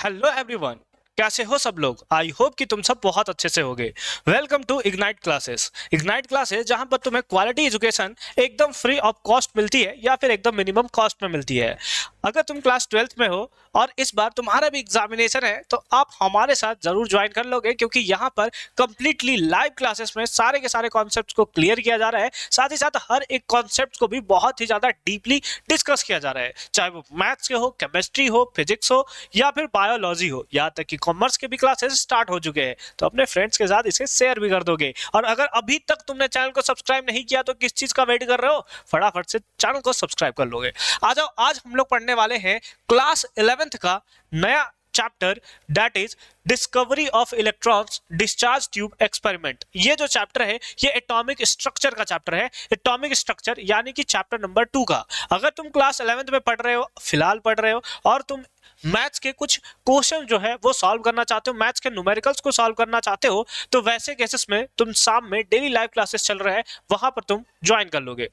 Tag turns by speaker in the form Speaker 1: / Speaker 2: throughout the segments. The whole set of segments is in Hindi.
Speaker 1: हेलो एवरीवन, कैसे हो सब लोग। आई होप कि तुम सब बहुत अच्छे से होगे। वेलकम टू इग्नाइट क्लासेस जहां पर तुम्हें क्वालिटी एजुकेशन एकदम फ्री ऑफ कॉस्ट मिलती है या फिर एकदम मिनिमम कॉस्ट में मिलती है। अगर तुम क्लास 12th में हो और इस बार तुम्हारा भी एग्जामिनेशन है तो आप हमारे साथ जरूर ज्वाइन कर लोगे, क्योंकि यहाँ पर कंप्लीटली लाइव क्लासेस में सारे के सारे कॉन्सेप्ट्स को क्लियर किया जा रहा है। साथ ही साथ हर एक कॉन्सेप्ट को भी बहुत ही ज्यादा डीपली डिस्कस किया जा रहा है, चाहे वो मैथ्स के हो, केमिस्ट्री हो, फिजिक्स हो या फिर बायोलॉजी हो। यहाँ तक कि कॉमर्स के भी क्लासेस स्टार्ट हो चुके हैं, तो अपने फ्रेंड्स के साथ इसे शेयर भी कर दोगे। और अगर अभी तक तुमने चैनल को सब्सक्राइब नहीं किया तो किस चीज का वेट कर रहे हो, फटाफट से चैनल को सब्सक्राइब कर लोगे। आ जाओ, आज हम लोग पढ़ने वाले हैं क्लास 11th का नया chapter, that is discovery of electrons discharge tube experiment. ये जो चैप्टर है ये एटॉमिक स्ट्रक्चर का चैप्टर है। एटॉमिक स्ट्रक्चर यानी कि चैप्टर नंबर 2 का। अगर तुम क्लास 11th में पढ़ रहे हो, फिलहाल पढ़ रहे हो, और तुम मैथ्स के कुछ क्वेश्चन जो है वो सॉल्व करना चाहते हो, मैथ्स के न्यूमेरिकल्स को सॉल्व करना चाहते हो, तो वैसे केसेस में तुम शाम में डेली लाइव क्लासेस चल रहे हैं, वहां पर तुम ज्वाइन कर लोगे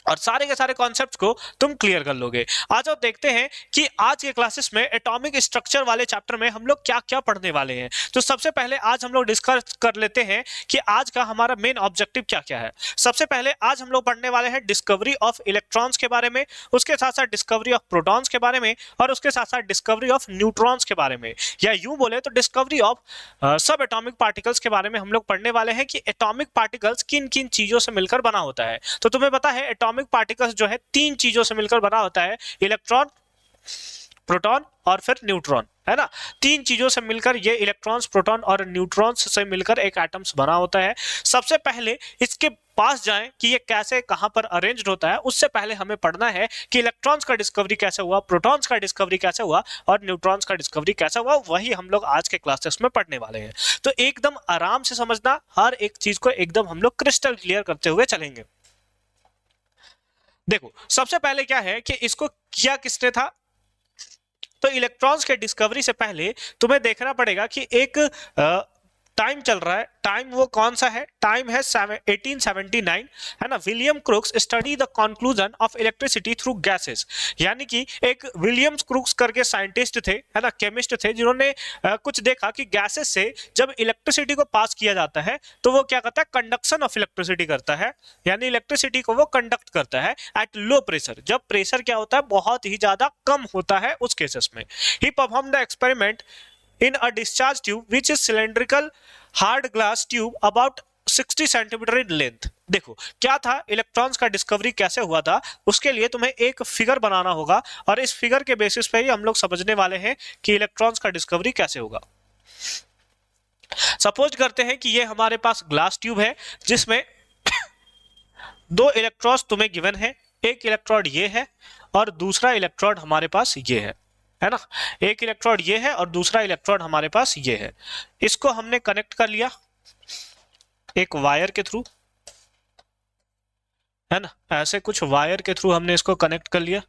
Speaker 1: और सारे के सारे कॉन्सेप्ट्स को तुम क्लियर कर लोगे। आज आप देखते हैं कि आज के क्लासेस में एटॉमिक स्ट्रक्चर वाले चैप्टर में हम लोग क्या क्या पढ़ने वाले हैं। तो सबसे पहले आज हम लोग डिस्कस कर लेते हैं कि आज का हमारा मेन ऑब्जेक्टिव क्या क्या है। सबसे पहले आज हम लोग पढ़ने वाले हैं डिस्कवरी ऑफ इलेक्ट्रॉन्स के बारे में, उसके साथ साथ डिस्कवरी ऑफ प्रोटॉन्स के बारे में, और उसके साथ साथ डिस्कवरी ऑफ न्यूट्रॉन्स के बारे में, या यूं बोले तो डिस्कवरी ऑफ सब एटॉमिक पार्टिकल्स के बारे में हम लोग पढ़ने वाले हैं कि एटॉमिक पार्टिकल्स किन किन चीजों से मिलकर बना होता है। तो तुम्हें पता है एटॉमिक पार्टिकल्स जो है 3 चीजों से मिलकर बना होता है, इलेक्ट्रॉन, प्रोटॉन और फिर न्यूट्रॉन, है ना। 3 चीजों से मिलकर ये इलेक्ट्रॉन्स, प्रोटॉन और न्यूट्रॉन्स से मिलकर एक एटम्स बना होता है। सबसे पहले इसके पास जाएं कि ये कैसे कहां पर अरेंज्ड होता है, उससे पहले हमें पढ़ना है कि इलेक्ट्रॉन्स का डिस्कवरी कैसे हुआ, प्रोटॉन्स का डिस्कवरी कैसे हुआ और न्यूट्रॉन्स का डिस्कवरी कैसे हुआ। वही हम लोग आज के क्लासेस में पढ़ने वाले हैं। तो एकदम आराम से समझना, हर एक चीज को एकदम हम लोग क्रिस्टल क्लियर करते हुए चलेंगे। देखो, सबसे पहले क्या है कि इसको किया किसने था। तो इलेक्ट्रॉन्स के डिस्कवरी से पहले तुम्हें देखना पड़ेगा कि एक टाइम चल रहा है। टाइम वो कौन सा है, टाइम है 1879, है ना। William crooks study the conclusion of electricity through gases, यानी कि एक विलियम क्रुक्स करके साइंटिस्ट थे, है ना, केमिस्ट थे, जिन्होंने कुछ देखा कि गैसेस से जब इलेक्ट्रिसिटी को पास किया जाता है तो वो क्या करता है, कंडक्शन ऑफ इलेक्ट्रिसिटी करता है, यानी इलेक्ट्रिसिटी को वो कंडक्ट करता है एट लो प्रेशर। जब प्रेशर क्या होता है, बहुत ही ज्यादा कम होता है, उस केसेस में ही perform the experiment in a discharge tube which is cylindrical hard glass tube about 60 centimetre in length। देखो क्या था, इलेक्ट्रॉन्स का डिस्कवरी कैसे हुआ था, उसके लिए तुम्हें एक फिगर बनाना होगा और इस फिगर के बेसिस पे ही हम लोग समझने वाले हैं कि इलेक्ट्रॉन्स का डिस्कवरी कैसे होगा। सपोज करते हैं कि ये हमारे पास ग्लास ट्यूब है जिसमें 2 इलेक्ट्रॉन्स तुम्हें गिवन है। एक इलेक्ट्रोड ये है और दूसरा इलेक्ट्रोड हमारे पास ये है ना। एक इलेक्ट्रोड ये है और दूसरा इलेक्ट्रोड हमारे पास ये है। इसको हमने कनेक्ट कर लिया एक वायर के थ्रू, है ना। ऐसे कुछ वायर के थ्रू हमने इसको कनेक्ट कर लिया।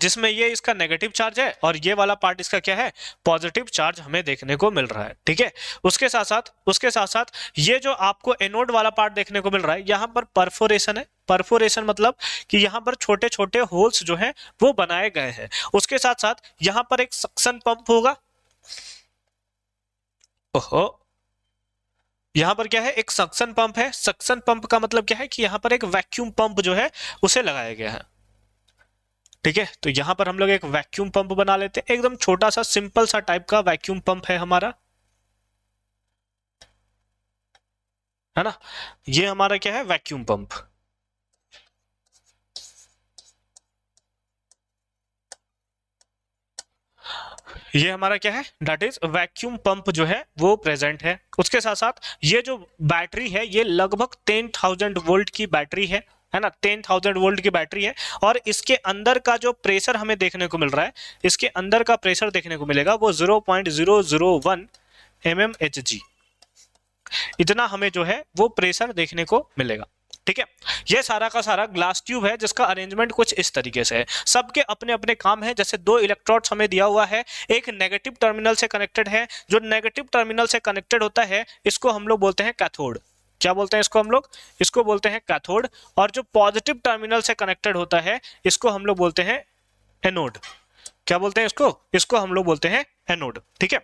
Speaker 1: जिसमें ये इसका नेगेटिव चार्ज है और ये वाला पार्ट इसका क्या है, पॉजिटिव चार्ज हमें देखने को मिल रहा है। ठीक है, उसके साथ साथ ये जो आपको एनोड वाला पार्ट देखने को मिल रहा है, यहां पर परफोरेशन है। परफोरेशन मतलब कि यहां पर छोटे छोटे होल्स जो हैं वो बनाए गए हैं। उसके साथ साथ यहां पर एक सक्शन पंप होगा। ओहो, यहां पर क्या है, एक सक्शन पंप है। सक्शन पंप का मतलब क्या है कि यहां पर एक वैक्यूम पंप जो है उसे लगाया गया है। ठीक है, तो यहां पर हम लोग एक वैक्यूम पंप बना लेते हैं, एकदम छोटा सा सिंपल सा टाइप का वैक्यूम पंप है हमारा, है ना। ये हमारा क्या है, वैक्यूम पंप। ये हमारा क्या है, दैट इज वैक्यूम पंप जो है वो प्रेजेंट है। उसके साथ साथ ये जो बैटरी है ये लगभग 10,000 वोल्ट की बैटरी है ना। 10,000 वोल्ट की बैटरी है और इसके अंदर का जो प्रेशर हमें देखने को मिल रहा है, इसके अंदर का प्रेशर देखने को मिलेगा वो 0.001 mmHg, इतना हमें जो है वो प्रेशर देखने को मिलेगा। ठीक है, ये सारा का सारा ग्लास ट्यूब है जिसका अरेंजमेंट कुछ इस तरीके से है। सबके अपने अपने काम है। जैसे 2 इलेक्ट्रोड्स हमें दिया हुआ है, एक नेगेटिव टर्मिनल से कनेक्टेड है। जो नेगेटिव टर्मिनल से कनेक्टेड होता है इसको हम लोग बोलते हैं कैथोड, क्या बोलते हैं इसको हम लोग? इसको बोलते हैं कैथोड। और जो पॉजिटिव टर्मिनल से कनेक्टेड होता है इसको हम लोग बोलते हैं एनोड। क्या बोलते हैं इसको? इसको हम लोग बोलते हैं एनोड। ठीक है,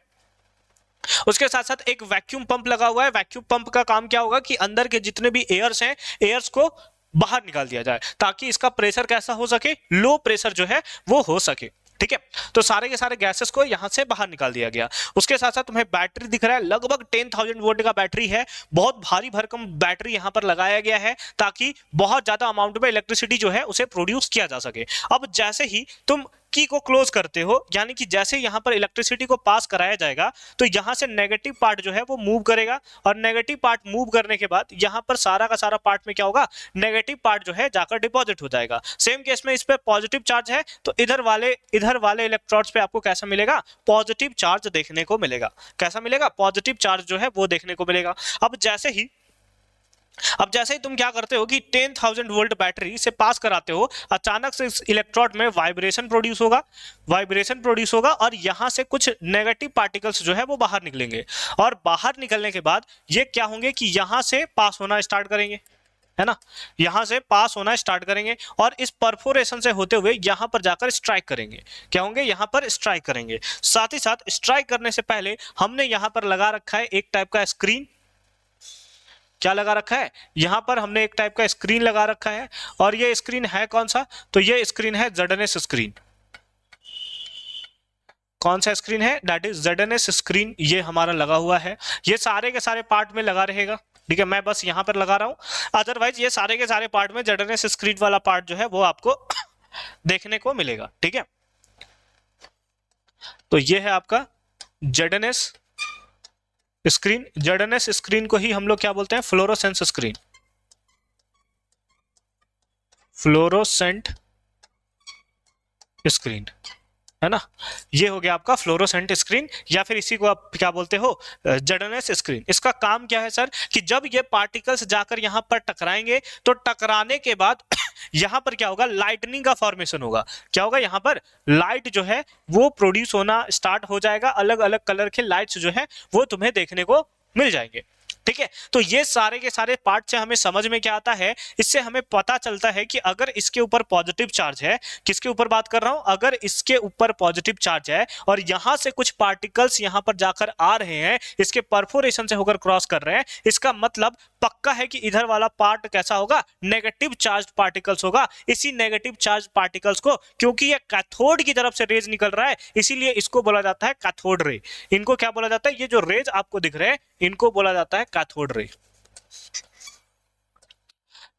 Speaker 1: उसके साथ साथ एक वैक्यूम पंप लगा हुआ है। वैक्यूम पंप का काम क्या होगा कि अंदर के जितने भी एयर्स हैं, एयर्स को बाहर निकाल दिया जाए ताकि इसका प्रेशर कैसा हो सके, लो प्रेशर जो है वो हो सके। ठीक है, तो सारे के सारे गैसेस को यहां से बाहर निकाल दिया गया। उसके साथ साथ तुम्हें बैटरी दिख रहा है, लगभग 10,000 वोल्ट का बैटरी है। बहुत भारी भरकम बैटरी यहां पर लगाया गया है ताकि बहुत ज्यादा अमाउंट में इलेक्ट्रिसिटी जो है उसे प्रोड्यूस किया जा सके। अब जैसे ही तुम की को क्लोज करते हो, यानी कि जैसे यहां पर इलेक्ट्रिसिटी को पास कराया जाएगा तो यहां से नेगेटिव पार्ट जो है वो मूव करेगा, और नेगेटिव पार्ट मूव करने के बाद यहां पर सारा का सारा पार्ट में क्या होगा, नेगेटिव पार्ट जो है जाकर डिपॉजिट हो जाएगा। सेम केस में इस पे पॉजिटिव चार्ज है तो इधर वाले इलेक्ट्रोड्स पे आपको कैसा मिलेगा, पॉजिटिव चार्ज देखने को मिलेगा। कैसा मिलेगा? पॉजिटिव चार्ज जो है वो देखने को मिलेगा। अब जैसे ही तुम क्या करते हो कि 10,000 वोल्ट बैटरी से पास कराते हो, अचानक से इस इलेक्ट्रोड में वाइब्रेशन प्रोड्यूस होगा और यहां से कुछ नेगेटिव पार्टिकल्स जो है वो बाहर निकलेंगे, और बाहर निकलने के बाद ये क्या होंगे कि यहां से पास होना स्टार्ट करेंगे, है ना, यहां से पास होना स्टार्ट करेंगे और इस परफोरेशन से होते हुए यहां पर जाकर स्ट्राइक करेंगे। क्या होंगे? यहां पर स्ट्राइक करेंगे। साथ ही साथ स्ट्राइक करने से पहले हमने यहां पर लगा रखा है एक टाइप का स्क्रीन। क्या लगा रखा है? यहां पर हमने एक टाइप का स्क्रीन लगा रखा है, और ये स्क्रीन है कौन सा? तो ये स्क्रीन है ZNS स्क्रीन। कौन सा स्क्रीन है? That is ZNS screen. ये हमारा लगा हुआ है, ये सारे के सारे पार्ट में लगा रहेगा। ठीक है, मैं बस यहां पर लगा रहा हूं, अदरवाइज ये सारे के सारे पार्ट में ZNS स्क्रीन वाला पार्ट जो है वो आपको देखने को मिलेगा। ठीक है, तो ये है आपका ZNS स्क्रीन। ZNS स्क्रीन को ही हम लोग क्या बोलते हैं? फ्लोरोसेंस स्क्रीन, फ्लोरोसेंट स्क्रीन, है ना। ये हो गया आपका फ्लोरोसेंट स्क्रीन, या फिर इसी को आप क्या बोलते हो? ZNS screen. इसका काम क्या है सर कि जब ये पार्टिकल्स जाकर यहां पर टकराएंगे तो टकराने के बाद यहां पर क्या होगा, लाइटनिंग का फॉर्मेशन होगा। क्या होगा? यहां पर लाइट जो है वो प्रोड्यूस होना स्टार्ट हो जाएगा, अलग अलग कलर के लाइट्स जो है वो तुम्हें देखने को मिल जाएंगे। ठीक है, तो ये सारे के सारे पार्ट से हमें समझ में क्या आता है, इससे हमें पता चलता है कि अगर इसके ऊपर पॉजिटिव चार्ज है, किसके ऊपर बात कर रहा हूं, अगर इसके ऊपर पॉजिटिव चार्ज है और यहां से कुछ पार्टिकल्स यहां पर जाकर आ रहे हैं, इसके परफोरेशन से होकर क्रॉस कर रहे हैं, इसका मतलब पक्का है कि इधर वाला पार्ट कैसा होगा, नेगेटिव चार्ज पार्टिकल्स होगा। इसी नेगेटिव चार्ज पार्टिकल्स को, क्योंकि ये कैथोड की तरफ से रेज निकल रहा है, इसीलिए इसको बोला जाता है कैथोड रे। इनको क्या बोला जाता है? ये जो रेज आपको दिख रहे हैं इनको बोला जाता है कैथोड रे।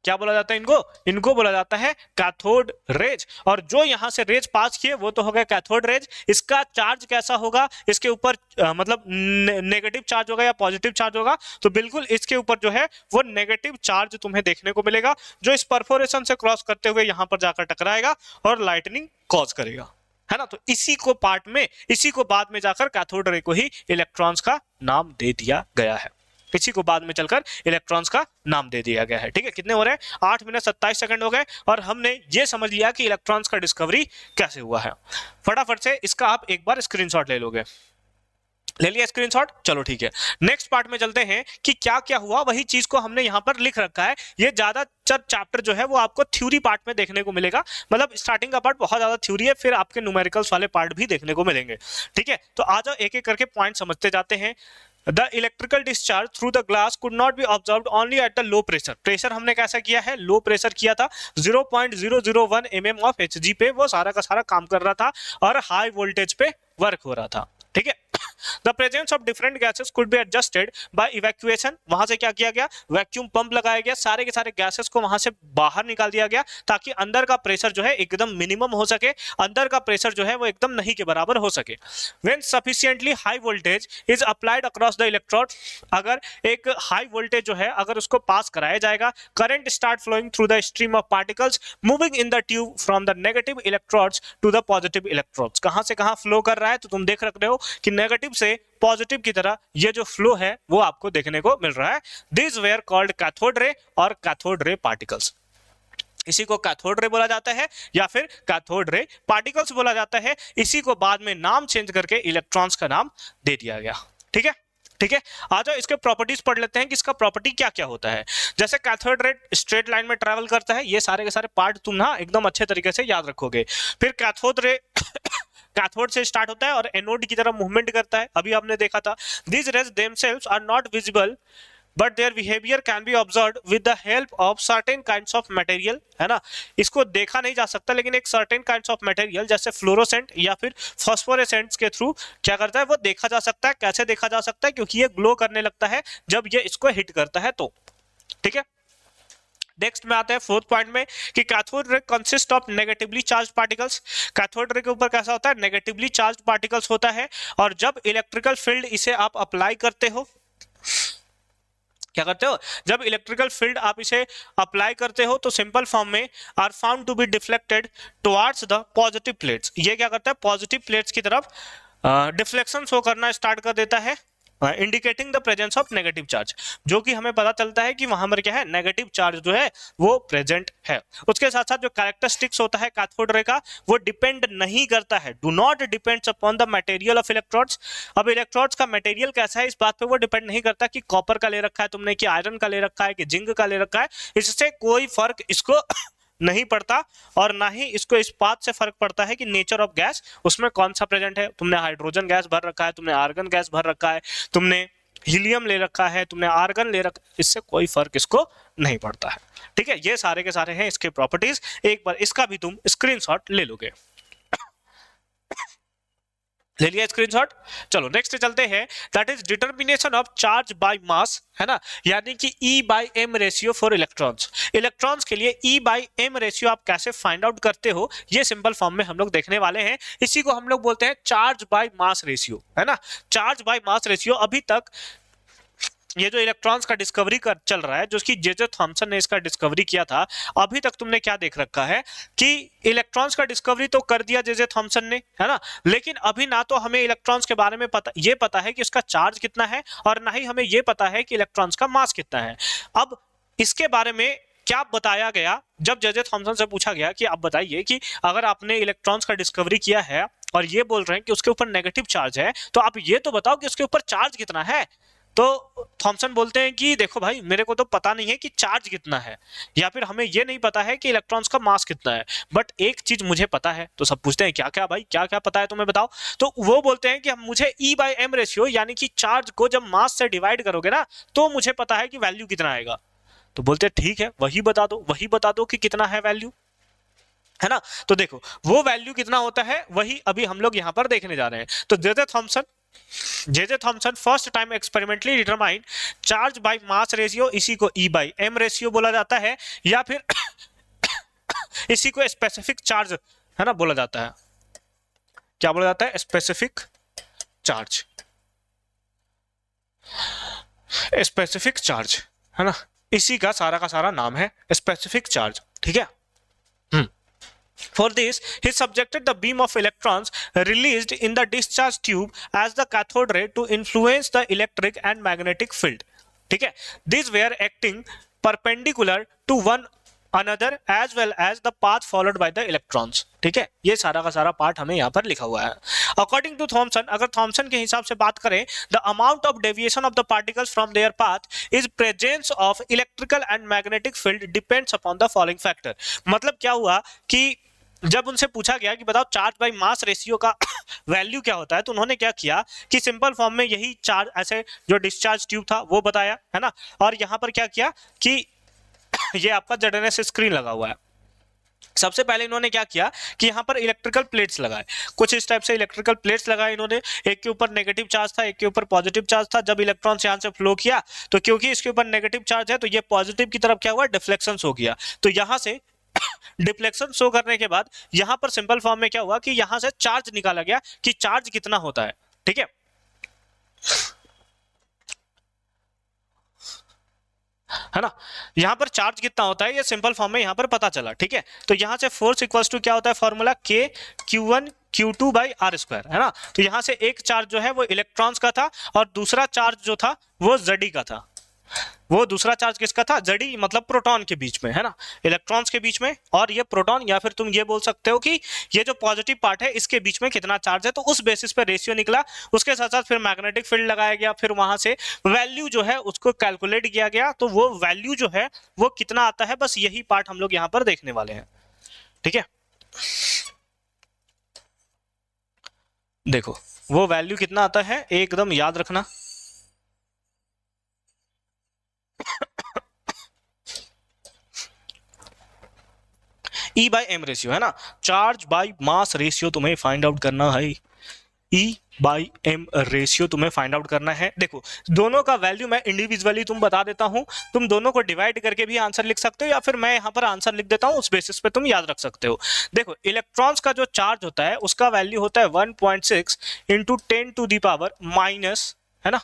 Speaker 1: क्या बोला जाता है इनको? इनको बोला जाता है कैथोड रेज। और जो यहां से रेज पास किए वो तो हो गया कैथोड रेज। इसका चार्ज कैसा होगा, इसके ऊपर मतलब नेगेटिव चार्ज होगा या पॉजिटिव चार्ज होगा? तो बिल्कुल इसके ऊपर जो है वो नेगेटिव चार्ज तुम्हें देखने को मिलेगा, जो इस परफोरेशन से क्रॉस करते हुए यहां पर जाकर टकराएगा और लाइटनिंग कॉज करेगा, है ना। तो इसी को पार्ट में, इसी को बाद में जाकर कैथोड रे को ही इलेक्ट्रॉन्स का नाम दे दिया गया है। इसी को बाद में चलकर इलेक्ट्रॉन्स का नाम दे दिया गया है। ठीक है, कितने हो रहे हैं? 8 मिनट 27 सेकंड हो गए और हमने ये समझ लिया कि इलेक्ट्रॉन्स का डिस्कवरी कैसे हुआ है। फटाफट से इसका आप एक बार स्क्रीनशॉट ले लोगे। ले लिया स्क्रीनशॉट? चलो ठीक है, नेक्स्ट पार्ट में चलते हैं कि क्या क्या हुआ। वही चीज को हमने यहां पर लिख रखा है। ये ज्यादा चैप्टर जो है वो आपको थ्योरी पार्ट में देखने को मिलेगा, मतलब स्टार्टिंग का पार्ट बहुत ज्यादा थ्योरी है, फिर आपके न्यूमेरिकल्स वाले पार्ट भी देखने को मिलेंगे। ठीक है, तो आ जाओ एक एक करके पॉइंट समझते जाते हैं। The electrical discharge through the glass could not be observed only at the low pressure. Pressure हमने कैसा किया है? लो प्रेशर किया था, 0.001 mm ऑफ Hg पे वो सारा का सारा काम कर रहा था और हाई वोल्टेज पे वर्क हो रहा था। ठीक है, The presence of different gases could be adjusted by evacuation. वहां से क्या किया गया? वैक्यूम पंप लगाया गया, सारे के सारे गैसेस को वहां से बाहर निकाल दिया गया ताकि अंदर का प्रेशर जो है एकदम मिनिमम हो सके, अंदर का प्रेशर जो है वो एकदम नहीं के बराबर हो सके। When sufficiently high voltage is applied across the electrode, अगर एक हाई वोल्टेज जो है अगर उसको पास कराया जाएगा, current start flowing through the stream of particles moving in the tube from the negative electrodes to the positive electrodes. कहां से कहां फ्लो कर रहा है? तो तुम देख रहे हो कि नेगेटिव से पॉजिटिव की तरह ये जो फ्लो है वो आपको देखने को मिल रहा है। These were called cathode ray और cathode ray particles। इसी को कैथोड रे बोला जाता है या फिर कैथोड रे पार्टिकल्स बोला जाता है। इसी को बाद में नाम चेंज करके इलेक्ट्रॉन्स का नाम दे दिया गया। ठीक है, ठीक है, आ जाओ इसके प्रॉपर्टीज पढ़ लेते हैं कि इसका प्रॉपर्टी क्या क्या होता है। जैसे कैथोड रे स्ट्रेट लाइन में ट्रैवल करता है, ये सारे के सारे पार्ट तुम ना एकदम अच्छे तरीके से याद रखोगे। फिर कैथोड रे कैथोड से स्टार्ट होता है और एनोड की तरफ मूवमेंट करता है, अभी हमने देखा था। These rays themselves are not visible but their behaviour can be observed with the help of certain kinds of material, है ना। इसको देखा नहीं जा सकता लेकिन एक सर्टेन काइंड्स ऑफ मटेरियल जैसे फ्लोरोसेंट या फिर फॉस्फोरेसेंट्स के थ्रू क्या करता है, वो देखा जा सकता है। कैसे देखा जा सकता है? क्योंकि ये ग्लो करने लगता है जब ये इसको हिट करता है तो, ठीक है। नेक्स्ट में आते हैं फोर्थ पॉइंट में कि cathode ray consist of negatively charge particles. Cathode ray के ऊपर कैसा होता है? नेगेटिवली चार्ज पार्टिकल्स होता है। और जब इलेक्ट्रिकल फील्ड इसे आप अप्लाई करते हो, क्या करते हो? जब इलेक्ट्रिकल फील्ड आप इसे अप्लाई करते हो तो सिंपल फॉर्म में are found to be deflected towards the positive plates. ये क्या करता है? पॉजिटिव प्लेट्स की तरफ डिफ्लेक्शन शो करना स्टार्ट कर देता है, indicating the presence of negative charge, जो कि हमें पता चलता है कि वहां पर क्या है, नेगेटिव चार्ज जो है वो प्रेजेंट है। उसके साथ साथ जो कैरेक्टरिस्टिक्स होता है कैथोड रे का, वो डिपेंड नहीं करता है, do not depends upon the material of electrodes. अब इलेक्ट्रोड्स का मटेरियल कैसा है इस बात पे वो डिपेंड नहीं करता कि कॉपर का ले रखा है तुमने, कि आयरन का ले रखा है, कि जिंक का ले रखा है, इससे कोई फर्क इसको नहीं पड़ता। और ना ही इसको इस बात से फर्क पड़ता है कि नेचर ऑफ गैस उसमें कौन सा प्रेजेंट है। तुमने हाइड्रोजन गैस भर रखा है, तुमने आर्गन गैस भर रखा है, तुमने हीलियम ले रखा है, तुमने आर्गन ले रखा, इससे कोई फर्क इसको नहीं पड़ता है, ठीक है। ये सारे के सारे हैं इसके प्रॉपर्टीज, एक बार इसका भी तुम स्क्रीनशॉट ले लोगे। ले लिया स्क्रीनशॉट? चलो नेक्स्ट चलते हैं, that is determination of charge by mass, है ना, यानी कि E by M ratio for electrons. Electrons के लिए E बाय M रेशियो आप कैसे फाइंड आउट करते हो, ये सिंपल फॉर्म में हम लोग देखने वाले हैं। इसी को हम लोग बोलते हैं चार्ज बाय मास रेशियो, है ना। चार्ज बाय मास रेशियो अभी तक ये जो इलेक्ट्रॉन्स का डिस्कवरी कर चल रहा है, जो कि जे थॉमसन ने इसका डिस्कवरी किया था, अभी तक तुमने क्या देख रखा है कि इलेक्ट्रॉन्स का डिस्कवरी तो कर दिया जे थॉमसन ने, है ना, लेकिन अभी ना तो हमें इलेक्ट्रॉन्स के बारे में पता है कि उसका चार्ज कितना है, और ना ही हमें ये पता है कि इलेक्ट्रॉन्स का मास कितना है। अब इसके बारे में क्या बताया गया, जब जे थॉमसन से पूछा गया कि आप बताइए कि अगर आपने इलेक्ट्रॉन्स का डिस्कवरी किया है और ये बोल रहे हैं कि उसके ऊपर नेगेटिव चार्ज है, तो आप ये तो बताओ कि उसके ऊपर चार्ज कितना है। तो थॉमसन बोलते हैं कि देखो भाई, मेरे को तो पता नहीं है कि चार्ज कितना है, या फिर हमें ये नहीं पता है कि इलेक्ट्रॉन्स का मास कितना है, बट एक चीज मुझे पता है। तो सब पूछते हैं क्या क्या भाई, क्या क्या पता है तुम्हें, बताओ। तो वो बोलते हैं कि मुझे E बाय M रेशियो, यानी कि चार्ज को जब मास से डिवाइड करोगे ना, तो मुझे पता है कि वैल्यू कितना आएगा। तो बोलते हैं ठीक है, वही बता दो कि कितना है वैल्यू, है ना। तो देखो वो वैल्यू कितना होता है, वही अभी हम लोग यहाँ पर देखने जा रहे हैं। तो J Thomson first time experimentally determined charge by mass ratio, इसी को E बाय M रेशियो बोला जाता है, या फिर इसी को स्पेसिफिक चार्ज, है ना, बोला जाता है। क्या बोला जाता है? स्पेसिफिक चार्ज, स्पेसिफिक चार्ज, है ना, इसी का सारा नाम है स्पेसिफिक चार्ज, ठीक है। For this, he subjected the beam of electrons released in the discharge tube as the cathode ray to influence the electric and magnetic field. ठीक है, these were acting perpendicular to one another as well as the path followed by the electrons. ठीक है, ये सारा का सारा पार्ट हमें यहाँ पर लिखा हुआ है। According to Thomson, अगर थॉमसन के हिसाब से बात करें, the amount of deviation of the particles from their path is presence of electrical and magnetic field depends upon the following factor. मतलब क्या हुआ कि जब उनसे पूछा गया कि बताओ चार्ज बाय मास रेशियो का वैल्यू क्या होता है, तो उन्होंने क्या किया कि सिंपल फॉर्म में यही चार्ज, ऐसे जो डिस्चार्ज ट्यूब था वो बताया, है ना, और यहाँ पर क्या किया कि ये आपका ZNS स्क्रीन लगा हुआ है। सबसे पहले इन्होंने क्या किया कि यहाँ पर इलेक्ट्रिकल प्लेट्स लगाए, कुछ इस टाइप से इलेक्ट्रिकल प्लेट्स लगाए इन्होंने। एक के ऊपर नेगेटिव चार्ज था, एक के ऊपर पॉजिटिव चार्ज था। जब इलेक्ट्रॉन्स यहाँ से फ्लो किया तो क्योंकि इसके ऊपर नेगेटिव चार्ज है, तो ये पॉजिटिव की तरफ क्या हुआ, डिफ्लेक्शन हो गया। तो यहाँ से डिफ्लेक्शन शो करने के बाद यहां पर सिंपल फॉर्म में क्या हुआ कि यहां से चार्ज निकाला गया कि चार्ज कितना होता है, ठीक है ना। यहां पर चार्ज कितना होता है ये सिंपल फॉर्म में यहां पर पता चला, ठीक है। तो यहां से फोर्स इक्वल्स टू क्या होता है, formula K Q1 Q2 by R square, है ना। तो यहां से एक चार्ज जो है वो इलेक्ट्रॉन्स का था और दूसरा चार्ज जो था वो Zd का था। वो दूसरा चार्ज किसका था, जड़ी मतलब प्रोटॉन के बीच में, है ना, इलेक्ट्रॉन्स के बीच में, और ये प्रोटॉन, या फिर तुम ये बोल सकते हो कि ये जो पॉजिटिव पार्ट है इसके बीच में कितना चार्ज है, तो उस बेसिस पे रेशियो निकला। उसके साथ साथ फिर मैग्नेटिक फील्ड लगाया गया, फिर वहां से वैल्यू जो है उसको कैलकुलेट किया गया, तो वो वैल्यू जो है वो कितना आता है, बस यही पार्ट हम लोग यहाँ पर देखने वाले हैं। ठीक है, देखो वो वैल्यू कितना आता है एकदम याद रखना। ई बाय एम रेशियो, है ना, चार्ज बाय मास रेशियो तुम्हें फाइंड आउट करना है। ई बाई एम रेशियो तुम्हें फाइंड आउट करना है। देखो दोनों का वैल्यू मैं इंडिविजुअली तुम बता देता हूं, तुम दोनों को डिवाइड करके भी आंसर लिख सकते हो, या फिर मैं यहां पर आंसर लिख देता हूं, उस बेसिस पे तुम याद रख सकते हो। देखो इलेक्ट्रॉन्स का जो चार्ज होता है उसका वैल्यू होता है 1.6 into 10 to the power minus, है ना,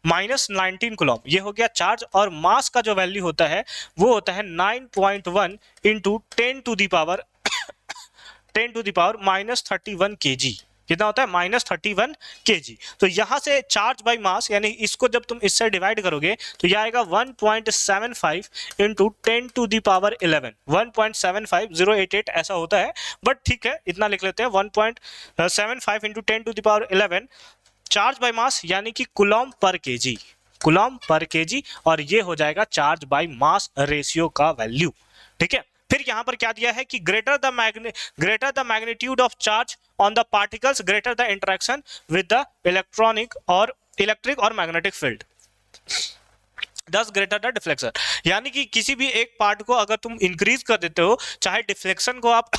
Speaker 1: माइनस 19 कूलम, ये हो गया चार्ज। और मास का जो वैल्यू होता है वो होता है 9.1 into 10 to the power 10 to the power minus 31 kg। कितना होता है, माइनस 31 kg। तो यहां से चार्ज बाय मास, यानी इसको जब तुम इससे डिवाइड करोगे तो यह आएगा 1.75 इंटू 10 टू दी पावर 11, 1.75088 ऐसा होता है, बट ठीक है इतना लिख लेते हैं, 1.75 into 10 to the power 11 charge by mass, यानी कि coulomb per KG, coulomb per KG, और ये हो जाएगा चार्ज बाय मास रेशियो का वैल्यू। ठीक है, फिर यहां पर क्या दिया है कि greater the magnitude of charge on the particles greater the interaction with the electric और मैग्नेटिक फील्ड, दस ग्रेटर द डिफ्लेक्शन। यानी कि किसी भी एक पार्ट को अगर तुम इंक्रीज कर देते हो, चाहे डिफ्लेक्शन को आप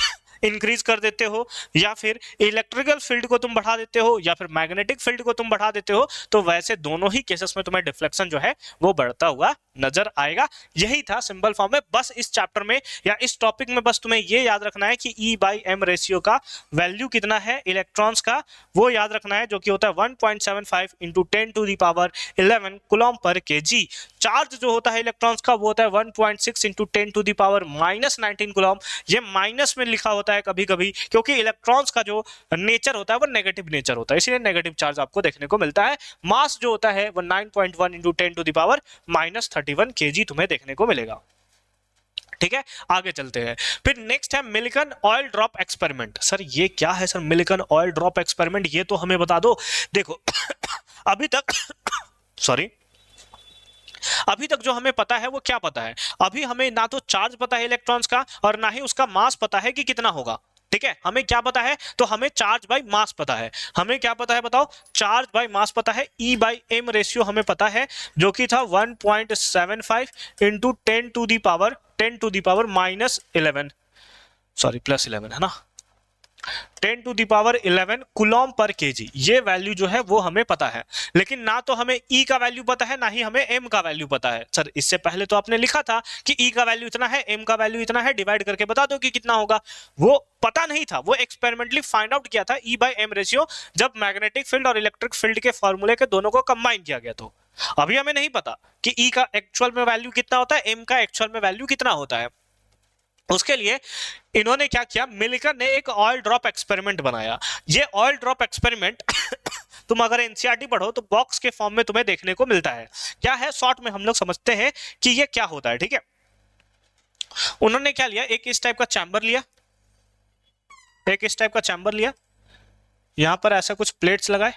Speaker 1: इंक्रीज कर देते हो, या फिर इलेक्ट्रिकल फील्ड को तुम बढ़ा देते हो, या फिर मैग्नेटिक फील्ड को तुम बढ़ा देते हो, तो वैसे दोनों ही केसेस में तुम्हें डिफ्लेक्शन जो है वो बढ़ता हुआ नजर आएगा। यही था सिंपल फॉर्म में। बस इस चैप्टर में या इस टॉपिक में बस तुम्हें ये याद रखना है कि ई बाई एम रेशियो का वैल्यू कितना है इलेक्ट्रॉन्स का, वो याद रखना है, जो कि होता है 1.75 into 10 to the power 11 coulomb per K G. Charge जो होता है इलेक्ट्रॉन्स का वो होता है 1.6 into 10 to the power minus 19 coulomb. ये माइनस में लिखा होता है कभी कभी, क्योंकि इलेक्ट्रॉन्स का जो नेचर होता है वो नेगेटिव नेचर होता है, इसलिए नेगेटिव चार्ज आपको देखने को मिलता है। मास जो होता है वो 9.1 into 10 to the power minus 31 kg तुम्हें देखने को मिलेगा। ठीक है, आगे चलते हैं। फिर नेक्स्ट है मिल्कन ऑयल ड्रॉप एक्सपेरिमेंट। सर ये क्या है सर मिल्कन ऑयल ड्रॉप एक्सपेरिमेंट, ये तो हमें बता दो। देखो अभी तक सॉरी अभी तक जो हमें पता है वो क्या पता है, अभी हमें ना तो चार्ज पता है इलेक्ट्रॉन्स का, और ना ही उसका मास पता है कि कितना होगा। ठीक है, हमें क्या पता है, तो हमें चार्ज बाय मास पता है। हमें क्या पता है बताओ, चार्ज बाय मास पता है। ई बाय एम रेशियो हमें पता है, जो कि था 1.75 into 10 to the power minus 11, sorry plus 11, है ना, 10 to the power 11 coulomb per K G. ये वैल्यू जो है वो हमें पता है, लेकिन ना तो हमें ई का वैल्यू पता है, ना ही हमें एम का वैल्यू पता है। सर इससे पहले तो आपने लिखा था कि ई का वैल्यू इतना है, एम का वैल्यू इतना है, डिवाइड करके बता दो कि कितना होगा। वो पता नहीं था, वो एक्सपेरिमेंटली फाइंड आउट किया था ई बाय एम रेशियो, जब मैग्नेटिक फील्ड और इलेक्ट्रिक फील्ड के फॉर्मूले के दोनों को कंबाइन किया गया। तो अभी हमें नहीं पता कि ई का एक्चुअल में वैल्यू कितना होता है, एम का एक्चुअल में वैल्यू कितना होता है। उसके लिए इन्होंने क्या किया, मिल्कन ने एक ऑयल ड्रॉप एक्सपेरिमेंट बनाया। ये ऑयल ड्रॉप एक्सपेरिमेंट तुम अगर एनसीईआरटी पढ़ो तो बॉक्स के फॉर्म में तुम्हें देखने को मिलता है। क्या है, शॉर्ट में हम लोग समझते हैं कि ये क्या होता है। ठीक है, उन्होंने क्या लिया, एक इस टाइप का चैम्बर लिया, एक इस टाइप का चैम्बर लिया, यहां पर ऐसा कुछ प्लेट्स लगाए,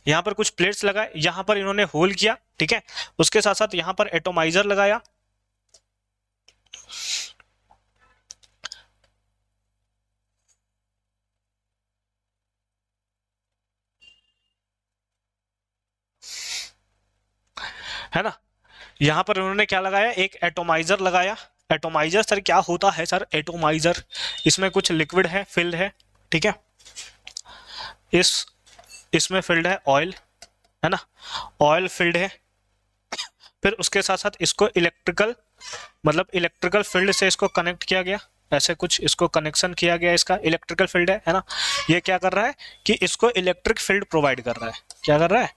Speaker 1: यहां पर कुछ प्लेट्स लगाए, यहां पर इन्होंने होल किया। ठीक है, उसके साथ साथ यहां पर एटोमाइजर लगाया, है ना, यहां पर उन्होंने क्या लगाया, एक एटोमाइजर लगाया। एटोमाइजर सर क्या होता है, सर एटोमाइजर इसमें कुछ लिक्विड है, फिल्ड है। ठीक है, इसमें फिल्ड है ऑयल, है ना, ऑयल फील्ड है। फिर उसके साथ साथ इसको इलेक्ट्रिकल फील्ड से इसको कनेक्ट किया गया, ऐसे कुछ इसको कनेक्शन किया गया, इसका इलेक्ट्रिकल फील्ड है ना। ये क्या कर रहा है कि इसको इलेक्ट्रिक फील्ड प्रोवाइड कर रहा है। क्या कर रहा है,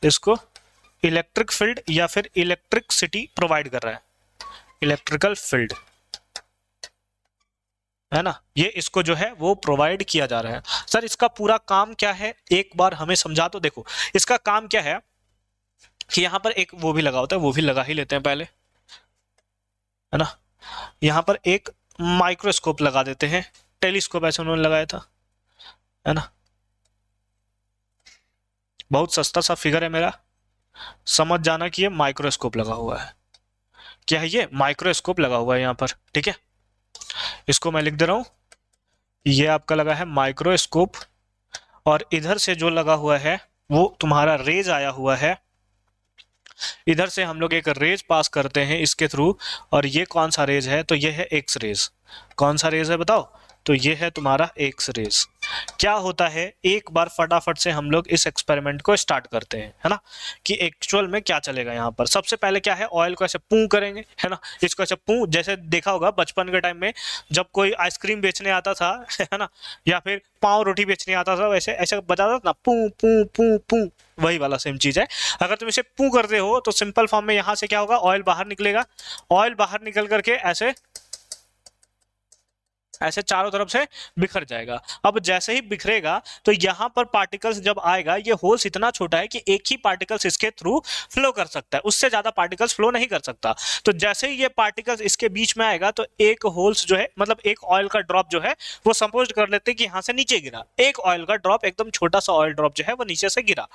Speaker 1: इसको इलेक्ट्रिक फील्ड या फिर इलेक्ट्रिसिटी प्रोवाइड कर रहा है, इलेक्ट्रिकल फील्ड। है ना, ये इसको जो है वो प्रोवाइड किया जा रहा है। सर इसका पूरा काम क्या है, एक बार हमें समझा तो देखो। इसका काम क्या है कि यहाँ पर एक वो भी लगा होता है, वो भी लगा ही लेते हैं पहले, है ना। यहाँ पर एक माइक्रोस्कोप लगा देते हैं, टेलीस्कोप ऐसे उन्होंने लगाया था, है ना। बहुत सस्ता सा फिगर है मेरा, समझ जाना कि ये माइक्रोस्कोप लगा हुआ है। क्या है ये, माइक्रोस्कोप लगा हुआ है यहाँ पर, ठीक है। इसको मैं लिख दे रहा हूँ, ये आपका लगा है माइक्रोस्कोप, और इधर से जो लगा हुआ है वो तुम्हारा रेज आया हुआ है। इधर से हम लोग एक रेज पास करते हैं इसके थ्रू, और ये कौन सा रेज है, तो ये है एक्स रेज। कौन सा रेज है बताओ, तो ये है तुम्हारा एक्स रेज। क्या होता है, एक बार फटाफट से हम लोग इस एक्सपेरिमेंट को स्टार्ट करते हैं, है ना, कि एक्चुअल में क्या चलेगा यहाँ पर। सबसे पहले क्या है, ऑयल को ऐसे पू करेंगे, है ना, इसको ऐसे पू, जैसे देखा होगा बचपन के टाइम में जब कोई आइसक्रीम बेचने आता था, है ना, या फिर पाव रोटी बेचने आता था, वैसे ऐसे बजाता था ना, पू पू पू पू, वही वाला सेम चीज है। अगर तुम इसे पू करते हो तो सिंपल फॉर्म में यहाँ से क्या होगा, ऑयल बाहर निकलेगा। ऑयल बाहर निकल करके ऐसे ऐसे चारों तरफ से बिखर जाएगा। अब जैसे ही बिखरेगा तो यहाँ पर पार्टिकल्स जब आएगा, ये होल्स इतना छोटा है कि एक ही पार्टिकल्स इसके थ्रू फ्लो कर सकता है, उससे ज्यादा पार्टिकल्स फ्लो नहीं कर सकता। तो जैसे ही ये पार्टिकल्स इसके बीच में आएगा तो एक होल्स जो है, मतलब एक ऑयल का ड्रॉप जो है वो सपोज कर लेते हैं कि यहाँ से नीचे गिरा, एक ऑयल का ड्रॉप, एकदम छोटा सा ऑयल ड्रॉप जो है वो नीचे से गिरा।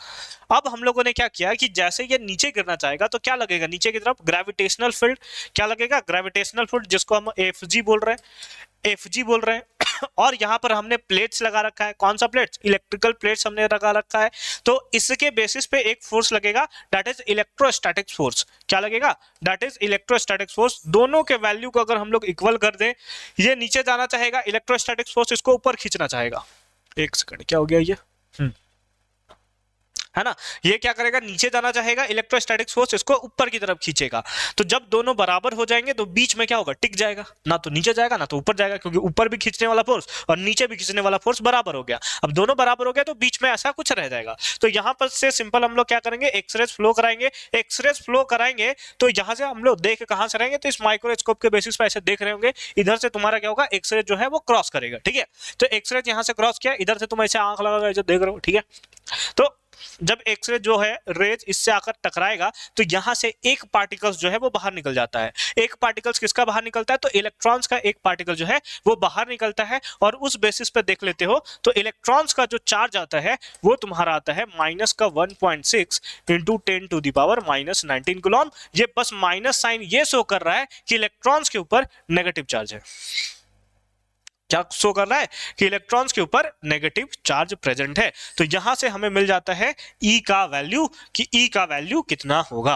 Speaker 1: अब हम लोगों ने क्या किया कि जैसे ये नीचे गिरना चाहेगा तो क्या लगेगा, नीचे की तरफ ग्रेविटेशनल फील्ड, क्या लगेगा, ग्रेविटेशनल फील्ड, जिसको हम एफजी बोल रहे हैं, एफजी बोल रहे हैं। और यहाँ पर हमने प्लेट्स लगा रखा है, कौन सा प्लेट्स, इलेक्ट्रिकल प्लेट्स हमने लगा रखा है। तो इसके बेसिस पे एक फोर्स लगेगा, दैट इज इलेक्ट्रोस्टैटिक फोर्स। क्या लगेगा, दैट इज इलेक्ट्रोस्टैटिक फोर्स। दोनों के वैल्यू को अगर हम लोग इक्वल कर दें, ये नीचे जाना चाहेगा इलेक्ट्रोस्टैटिक फोर्स, इसको ऊपर खींचना चाहेगा। एक सेकंड, क्या हो गया ये, है ना, ये क्या करेगा, नीचे जाना चाहेगा इलेक्ट्रोस्टैटिक फोर्स, इसको ऊपर की तरफ खींचेगा। तो जब दोनों बराबर हो जाएंगे तो बीच में क्या होगा, टिक जाएगा, ना तो नीचे जाएगा ना तो ऊपर जाएगा, क्योंकि ऊपर भी खींचने वाला फोर्स और नीचे भी खींचने वाला फोर्स बराबर हो गया। अब दोनों बराबर हो गया तो बीच में ऐसा कुछ रह जाएगा। तो यहां पर से सिंपल हम लोग क्या करेंगे, एक्सरेज फ्लो कराएंगे। एक्सरेज फ्लो कराएंगे तो यहां से हम लोग देख कहां से रहेंगे, तो इस माइक्रोस्कोप के बेसिस पर ऐसे देख रहे होंगे, इधर से तुम्हारा क्या होगा, एक्सरेज जो है वो क्रॉस करेगा, ठीक है। तो एक्सरेज यहां से क्रॉस किया, इधर से तुम ऐसे आंख लगा कर देख रहे हो, ठीक है। तो जब एक्सरे जो है रेज इससे आकर टकराएगा तो यहां से एक पार्टिकल्स जो है वो बाहर निकल जाता है। एक पार्टिकल्स किसका बाहर निकलता है, तो इलेक्ट्रॉन्स का एक पार्टिकल जो है वो बाहर निकलता है। और उस बेसिस पे देख लेते हो तो इलेक्ट्रॉन्स का जो चार्ज आता है वो तुम्हारा आता है माइनस का 1.6 इंटू 10⁻⁻19 कूलम। ये बस माइनस साइन ये शो कर रहा है कि इलेक्ट्रॉन्स के ऊपर नेगेटिव चार्ज है। क्या शो कर रहा है कि इलेक्ट्रॉन्स के ऊपर नेगेटिव चार्ज प्रेजेंट है। तो यहां से हमें मिल जाता है E का वैल्यू, कि E का वैल्यू कितना होगा।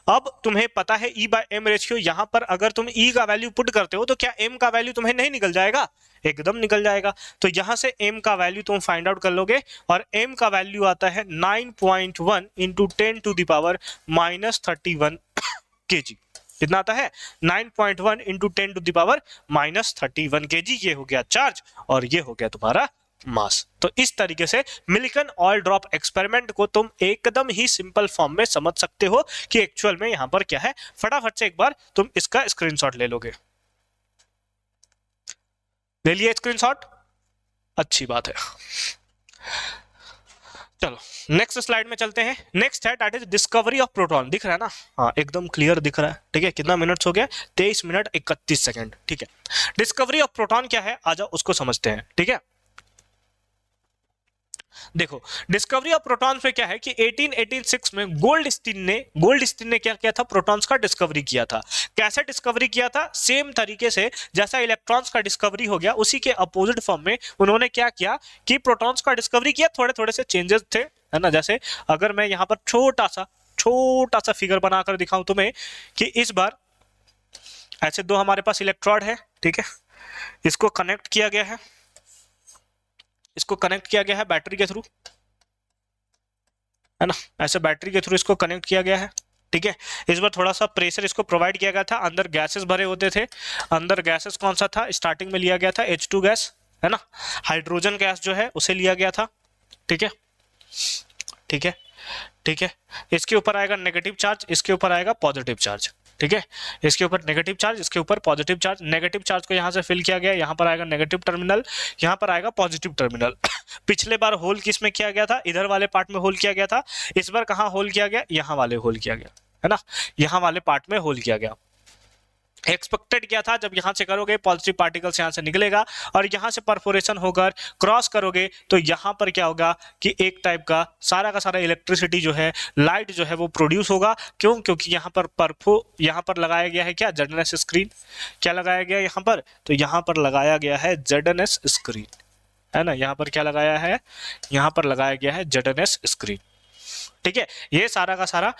Speaker 1: अब तुम्हें पता है E बाय M रेशियो, यहां पर अगर तुम E का वैल्यू पुट करते हो तो क्या M का वैल्यू तुम्हें नहीं निकल जाएगा, एकदम निकल जाएगा। तो यहां से M का वैल्यू तुम फाइंड आउट कर लोगे, और M का वैल्यू आता है 9.1 इंटू 10⁻31 kg। कितना आता है, 9.1 इंटू 10⁻31 kg। ये हो गया चार्ज और ये हो गया तुम्हारा मास। तो इस तरीके से मिल्टन ऑयल ड्रॉप एक्सपेरिमेंट को तुम एकदम ही सिंपल फॉर्म में समझ सकते हो कि एक्चुअल में यहां पर क्या है। फटाफट से एक बार तुम इसका स्क्रीनशॉट ले लोगे, ले लिए स्क्रीनशॉट, अच्छी बात है। चलो नेक्स्ट स्लाइड में चलते हैं। नेक्स्ट है that is discovery of proton. दिख रहा है ना, हाँ एकदम क्लियर दिख रहा है, ठीक है। कितना मिनट्स हो गया, 23 मिनट 31 सेकंड, ठीक है। डिस्कवरी ऑफ प्रोटॉन क्या है, आ जाओ उसको समझते हैं, ठीक है। देखो डिस्कवरी ऑफ प्रोटॉन्स में क्या है कि 1886 में गोल्डस्टीन ने क्या किया था, प्रोटॉन्स का डिस्कवरी किया था। कैसे डिस्कवरी किया था, सेम तरीके से जैसा इलेक्ट्रॉन्स का डिस्कवरी हो गया उसी के अपोजिट फॉर्म में उन्होंने क्या किया कि प्रोटॉन्स का डिस्कवरी किया। थोड़े थोड़े से चेंजेस थे, है ना। जैसे अगर मैं यहाँ पर छोटा सा फिगर बनाकर दिखाऊं तुम्हें कि इस बार ऐसे दो हमारे पास इलेक्ट्रोड है, ठीक है। इसको कनेक्ट किया गया है, इसको कनेक्ट किया गया है बैटरी के थ्रू, है ना। ऐसे बैटरी के थ्रू इसको कनेक्ट किया गया है, ठीक है। इस बार थोड़ा सा प्रेशर इसको प्रोवाइड किया गया था, अंदर गैसेस भरे होते थे। अंदर गैसेस कौन सा था, स्टार्टिंग में लिया गया था H2 गैस, है ना। हाइड्रोजन गैस जो है उसे लिया गया था, ठीक है, ठीक है, ठीक है। इसके ऊपर आएगा नेगेटिव चार्ज, इसके ऊपर आएगा पॉजिटिव चार्ज, ठीक है, इसके ऊपर नेगेटिव चार्ज, इसके ऊपर पॉजिटिव चार्ज। नेगेटिव चार्ज को यहाँ से फिल किया गया, यहाँ पर आएगा नेगेटिव टर्मिनल, यहाँ पर आएगा पॉजिटिव टर्मिनल। पिछले बार होल किस में किया गया था? इधर वाले पार्ट में होल किया गया था। इस बार कहाँ होल किया गया? यहाँ वाले होल किया गया, है ना, यहाँ वाले पार्ट में होल किया गया। एक्सपेक्टेड क्या था? जब यहां से करोगे पॉजिटिव पार्टिकल्स यहां से निकलेगा और यहां से परफोरेशन होकर क्रॉस करोगे तो यहां पर क्या होगा कि एक टाइप का सारा इलेक्ट्रिसिटी जो है, लाइट जो है वो प्रोड्यूस होगा। क्यों? क्योंकि यहां पर लगाया गया है क्या? ZNS screen. क्या लगाया गया यहां पर? तो यहां पर लगाया गया है ZNS स्क्रीन, है ना। यहां पर क्या लगाया है? यहां पर लगाया गया है ZNS स्क्रीन। ठीक है, ये सारा का सारा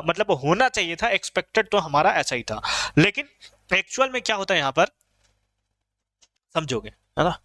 Speaker 1: मतलब होना चाहिए था, एक्सपेक्टेड तो हमारा ऐसा ही था, लेकिन एक्चुअल में क्या होता है यहां पर समझोगे, है ना।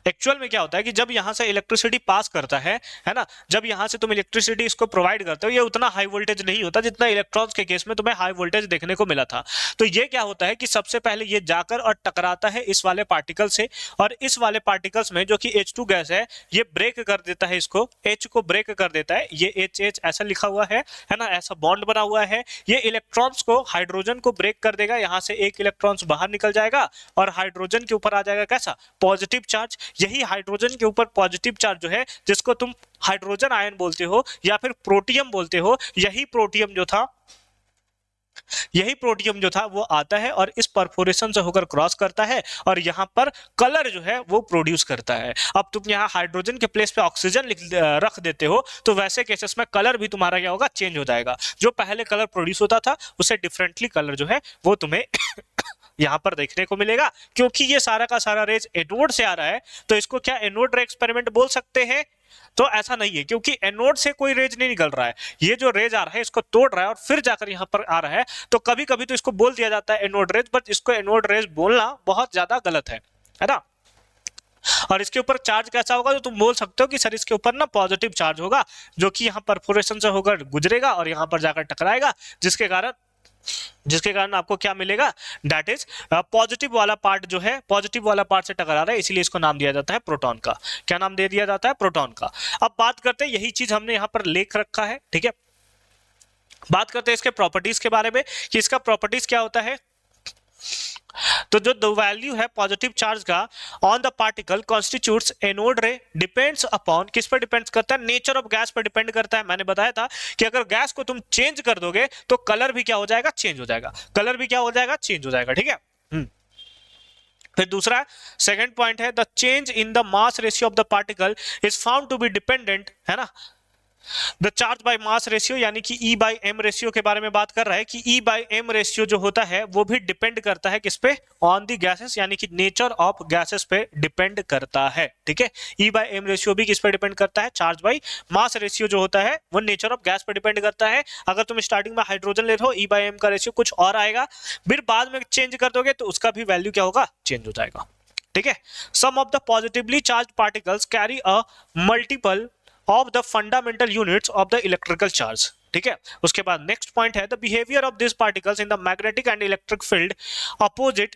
Speaker 1: एक्चुअल में क्या होता है कि जब यहां से इलेक्ट्रिसिटी पास करता है ना, जब यहां से तुम इलेक्ट्रिसिटी इसको प्रोवाइड करते हो, ये उतना हाई वोल्टेज नहीं होता जितना इलेक्ट्रॉन्स के केस में तुम्हें हाई वोल्टेज देखने को मिला था। तो ये क्या होता है कि सबसे पहले ये जाकर और टकराता है इस वाले पार्टिकल से, और इस वाले पार्टिकल्स में जो कि H2 गैस है, ये ब्रेक कर देता है, इसको H को ब्रेक कर देता है। ये H ऐसा लिखा हुआ है ना, ऐसा बॉन्ड बना हुआ है। ये इलेक्ट्रॉन्स को, हाइड्रोजन को ब्रेक कर देगा, यहां से एक इलेक्ट्रॉन्स बाहर निकल जाएगा और हाइड्रोजन के ऊपर आ जाएगा कैसा? Positive charge. यही हाइड्रोजन के ऊपर पॉजिटिव चार्ज जो है, जिसको तुम हाइड्रोजन आयन बोलते हो या फिर प्रोटियम बोलते हो, यही प्रोटियम जो था वो आता है और इस परफोरेशन से होकर क्रॉस करता है और यहां पर कलर जो है वो प्रोड्यूस करता है। अब तुम यहां हाइड्रोजन के प्लेस पे ऑक्सीजन रख देते हो तो वैसे केसेस में कलर भी तुम्हारा क्या होगा? चेंज हो जाएगा। जो पहले कलर प्रोड्यूस होता था उससे डिफरेंटली कलर जो है वो तुम्हें यहां पर देखने को मिलेगा। क्योंकि ये सारा का सारा रेज एनोड से आ रहा है, तो इसको क्या एनोड रे एक्सपेरिमेंट बोल सकते हैं? तो ऐसा नहीं है, क्योंकि एनोड से कोई रेज नहीं निकल रहा है। ये जो रेज आ रहा है इसको तोड़ रहा है और फिर जाकर यहां पर आ रहा है। तो कभी कभी तो इसको बोल दिया जाता है एनोड रेज, बट इसको एनोड रेज बोलना बहुत ज्यादा गलत है ना। और इसके ऊपर चार्ज कैसा होगा? तो तुम बोल सकते हो कि सर इसके ऊपर ना पॉजिटिव चार्ज होगा, जो कि यहाँ परफोरेशन से होकर गुजरेगा और यहाँ पर जाकर टकराएगा, जिसके कारण आपको क्या मिलेगा? दैट इज पॉजिटिव वाला पार्ट जो है, पॉजिटिव वाला पार्ट से टकरा रहा है, इसीलिए इसको नाम दिया जाता है प्रोटॉन का। क्या नाम दे दिया जाता है? प्रोटॉन का। अब बात करते हैं, यही चीज हमने यहां पर लिख रखा है, ठीक है। बात करते हैं इसके प्रॉपर्टीज के बारे में कि इसका प्रॉपर्टीज क्या होता है। तो जो द वैल्यू है पॉजिटिव चार्ज का on the particle constitutes anode रे डिपेंड्स अपॉन, किस पर डिपेंड्स करता है? नेचर ऑफ गैस पर डिपेंड करता है। मैंने बताया था कि अगर गैस को तुम चेंज कर दोगे तो कलर भी क्या हो जाएगा? चेंज हो जाएगा। कलर भी क्या हो जाएगा? चेंज हो जाएगा, ठीक है। फिर दूसरा सेकंड पॉइंट है the change in the mass ratio of the particle is found to be dependent, है ना, the charge by mass ratio, यानी कि E बाई एम रेशियो के बारे में बात कर रहा है कि E बाई एम रेशियो जो होता है वो भी डिपेंड करता है किस पे? ऑन दी गैसेस, यानी कि नेचर ऑफ गैसेस पे डिपेंड करता है, ठीक है। E बाई एम रेशियो भी किस पे डिपेंड करता है? चार्ज बाई मास रेशियो जो होता है वो नेचर ऑफ गैस पे डिपेंड करता है। अगर तुम स्टार्टिंग में हाइड्रोजन ले रहे हो, E बाई एम का रेशियो कुछ और आएगा, फिर बाद में चेंज कर दोगे तो उसका भी वैल्यू क्या होगा? चेंज हो जाएगा, ठीक है। Sum of the positively charge particles carry a multiple of the fundamental units of the electrical charge, ठीक है। उसके बाद नेक्स्ट पॉइंट है the behaviour of this particles in the magnetic and electric field opposite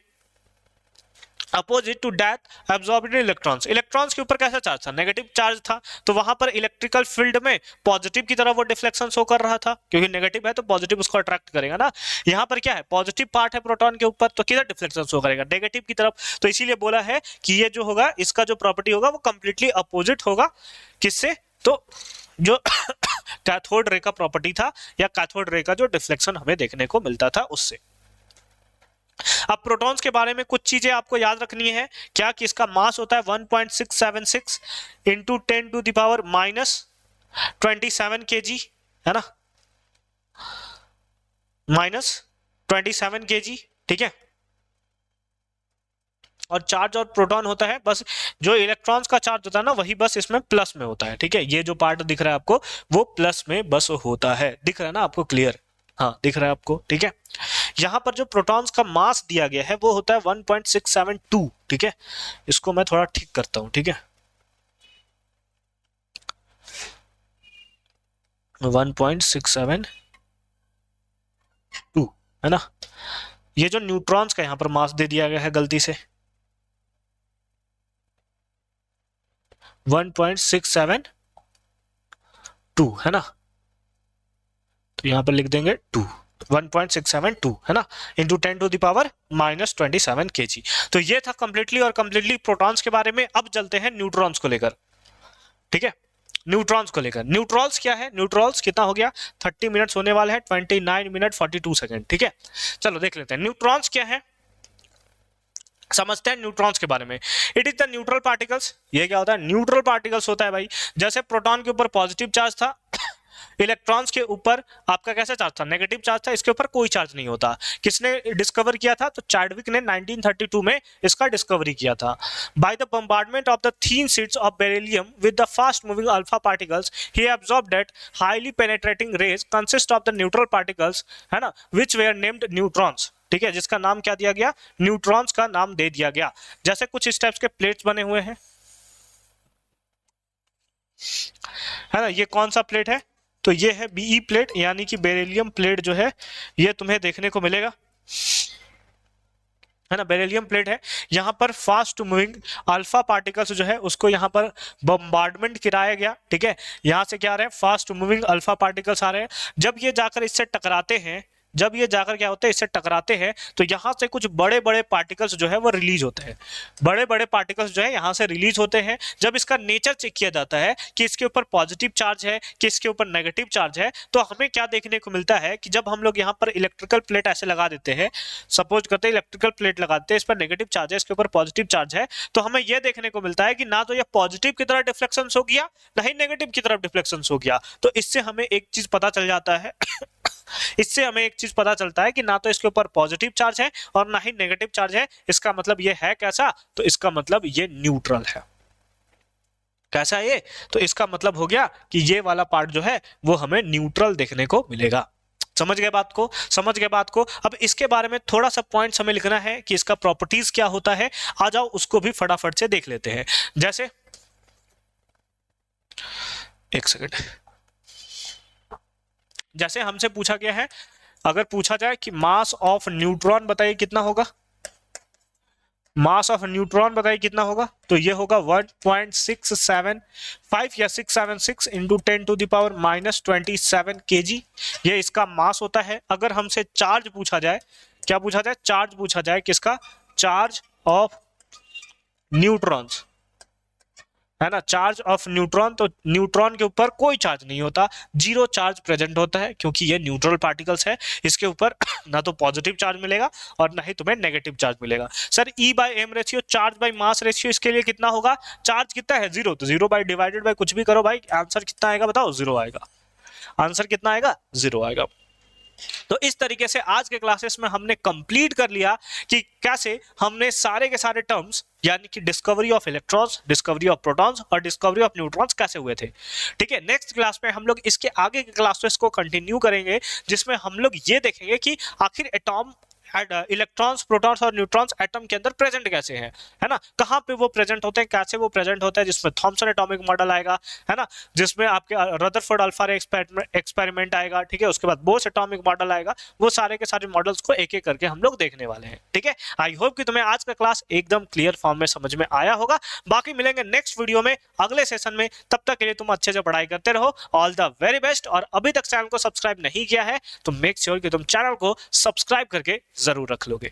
Speaker 1: to that absorbed electrons. Electrons के ऊपर कैसा चार्ज था? नेगेटिव चार्ज था, तो वहां पर इलेक्ट्रिकल फील्ड में पॉजिटिव की तरफ वो डिफ्लेक्शन शो कर रहा था, क्योंकि नेगेटिव है तो पॉजिटिव उसको अट्रैक्ट करेगा ना। यहाँ पर क्या है? पॉजिटिव पार्ट है प्रोटॉन के ऊपर, तो किधर डिफ्लेक्शन शो करेगा? नेगेटिव की तरफ। तो इसीलिए बोला है कि ये जो होगा, इसका जो प्रॉपर्टी होगा वो कंप्लीटली अपोजिट होगा, किससे? तो जो कैथोड रे का प्रॉपर्टी था या कैथोड रे का जो डिफ्लेक्शन हमें देखने को मिलता था उससे। अब प्रोटॉन्स के बारे में कुछ चीजें आपको याद रखनी है। क्या कि इसका मास होता है 1.676 into 10 to the power -27 kg, है ना, -27 kg, ठीक है। और चार्ज और प्रोटॉन होता है, बस जो इलेक्ट्रॉन्स का चार्ज होता है ना वही बस इसमें प्लस में होता है, ठीक है। ये जो पार्ट दिख रहा है आपको वो प्लस में बस होता है। दिख रहा है ना आपको? क्लियर? हाँ, दिख रहा है आपको, ठीक है। यहां पर जो प्रोटॉन्स का मास दिया गया है वो होता है 1.672, ठीक है। इसको मैं थोड़ा ठीक करता हूं, ठीक है। 1.672 है ना। ये जो न्यूट्रॉन्स का यहां पर मास दे दिया गया है गलती से 1.672 है ना, तो यहां पर लिख देंगे 2। 1.672 है ना, इंटू 10⁻⁻27 kg। तो ये था कंप्लीटली और कंप्लीटली प्रोटॉन्स के बारे में। अब चलते हैं न्यूट्रॉन्स को लेकर, ठीक है। न्यूट्रॉन्स को लेकर, न्यूट्रॉन्स क्या है, न्यूट्रॉन्स कितना हो गया, 30 मिनट्स होने वाला है, 29 मिनट 42 सेकंड, ठीक है। चलो देख लेते हैं न्यूट्रॉन्स क्या है, समझते हैं न्यूट्रॉन्स के बारे में। It is the neutral particles. ये क्या होता है, न्यूट्रल पार्टिकल्स होता है भाई। जैसे प्रोटॉन के ऊपर पॉजिटिव चार्ज था, इलेक्ट्रॉन्स के ऊपर आपका कैसा चार्ज था, नेगेटिव चार्ज था, इसके ऊपर कोई चार्ज नहीं होता। किसने डिस्कवर किया था, तो चैडविक ने 1932 में इसका डिस्कवरी किया था। By the bombardment of the thin sheets of beryllium with the fast moving alpha particles he absorbed that highly penetrating rays consist of the neutral particles, है ना, व्हिच वेयर नेम्ड न्यूट्रॉन्स, ठीक है, जिसका नाम क्या दिया गया, न्यूट्रॉन्स का नाम दे दिया गया। जैसे कुछ इस टाइप्स के प्लेट्स बने हुए हैं, है ना, ये कौन सा प्लेट है, तो ये है बीई प्लेट, यानी कि बेरिलियम प्लेट जो है ये तुम्हें देखने को मिलेगा, है ना, बेरिलियम प्लेट है। यहाँ पर फास्ट मूविंग अल्फा पार्टिकल्स जो है उसको यहाँ पर बम्बार्डमेंट कराया गया, ठीक है। यहाँ से क्या आ रहे हैं, फास्ट मूविंग अल्फा पार्टिकल्स आ रहे हैं। जब ये जाकर इससे टकराते हैं, जब ये जाकर क्या होता है, इससे टकराते हैं, तो यहाँ से कुछ बड़े बड़े पार्टिकल्स जो है वो रिलीज होते हैं। बड़े बड़े पार्टिकल्स जो है यहाँ से रिलीज होते हैं। जब इसका नेचर चेक किया जाता है कि इसके ऊपर पॉजिटिव चार्ज है कि इसके ऊपर नेगेटिव चार्ज है, तो हमें क्या देखने को मिलता है कि जब हम लोग यहाँ पर इलेक्ट्रिकल प्लेट ऐसे लगा देते हैं, सपोज करते हैं इलेक्ट्रिकल प्लेट लगाते हैं, इस पर नेगेटिव चार्ज है, इसके ऊपर पॉजिटिव चार्ज है, तो हमें यह देखने को मिलता है कि ना तो यह पॉजिटिव की तरफ डिफ्लेक्शन हो गया, ना ही नेगेटिव की तरफ डिफ्लेक्शन हो गया। तो इससे हमें एक चीज पता चल जाता है इससे हमें एक चीज पता चलता है कि ना तो इसके ऊपर पॉजिटिव चार्ज है और ना ही नेगेटिव चार्ज है। इसका मतलब ये है कैसा, तो इसका मतलब ये न्यूट्रल है। कैसा है ये, तो इसका मतलब हो गया कि ये वाला पार्ट जो है वो हमें न्यूट्रल देखने को मिलेगा। समझ गए बात को, समझ गए बात को। अब इसके बारे में थोड़ा सा पॉइंट्स हमें लिखना है कि इसका प्रॉपर्टीज क्या होता है। आ जाओ उसको भी फटाफट से देख लेते हैं। जैसे एक सेकंड, जैसे हमसे पूछा गया है, अगर पूछा जाए कि मास ऑफ न्यूट्रॉन बताइए कितना होगा, मास ऑफ न्यूट्रॉन बताइए कितना होगा, तो ये होगा 1.675 या 676 इंटू 10⁻⁻27 kg, ये इसका मास होता है। अगर हमसे चार्ज पूछा जाए, क्या पूछा जाए, चार्ज पूछा जाए, किसका, चार्ज ऑफ न्यूट्रॉन्स, है ना, चार्ज ऑफ न्यूट्रॉन, तो न्यूट्रॉन के ऊपर कोई चार्ज नहीं होता, जीरो चार्ज प्रेजेंट होता है, क्योंकि ये न्यूट्रल पार्टिकल्स है। इसके ऊपर ना तो पॉजिटिव चार्ज मिलेगा और ना ही तुम्हें नेगेटिव चार्ज मिलेगा। Sir E/m ratio, charge by mass ratio, इसके लिए कितना होगा, चार्ज कितना है, जीरो, तो जीरो बाय डिवाइडेड बाय कुछ भी करो भाई, आंसर कितना आएगा बताओ, जीरो आएगा। आंसर कितना आएगा, जीरो आएगा। तो इस तरीके से आज के क्लासेस में हमने कंप्लीट कर लिया कि कैसे हमने सारे के सारे टर्म्स, यानी कि discovery of electrons, discovery of protons और डिस्कवरी ऑफ न्यूट्रॉन्स कैसे हुए थे। ठीक है, नेक्स्ट क्लास में हम लोग इसके आगे के क्लासेस को कंटिन्यू करेंगे, जिसमें हम लोग ये देखेंगे कि आखिर एटॉम, इलेक्ट्रॉन्स, प्रोटॉन्स और न्यूट्रॉन्स एटम के अंदर प्रेजेंट कैसे हैं, है ना, कहां पे वो प्रेजेंट होते हैं, कैसे वो प्रेजेंट होता है, जिसमें थॉमसन एटॉमिक मॉडल आएगा, है ना, जिसमें आपके रदरफोर्ड अल्फा रे एक्सपेरिमेंट आएगा, ठीक है, उसके बाद बोस एटॉमिक मॉडल आएगा। वो सारे के सारे मॉडल्स को एक एक करके हम लोग देखने वाले हैं। ठीक है, आई होप कि तुम्हें आज का क्लास एकदम क्लियर फॉर्म में समझ में आया होगा। बाकी मिलेंगे नेक्स्ट वीडियो में, अगले सेशन में। तब तक के लिए तुम अच्छे से पढ़ाई करते रहो। All the very best. और अभी तक चैनल को सब्सक्राइब नहीं किया है तो मेक श्योर कि तुम चैनल को सब्सक्राइब करके जरूर रख लोगे।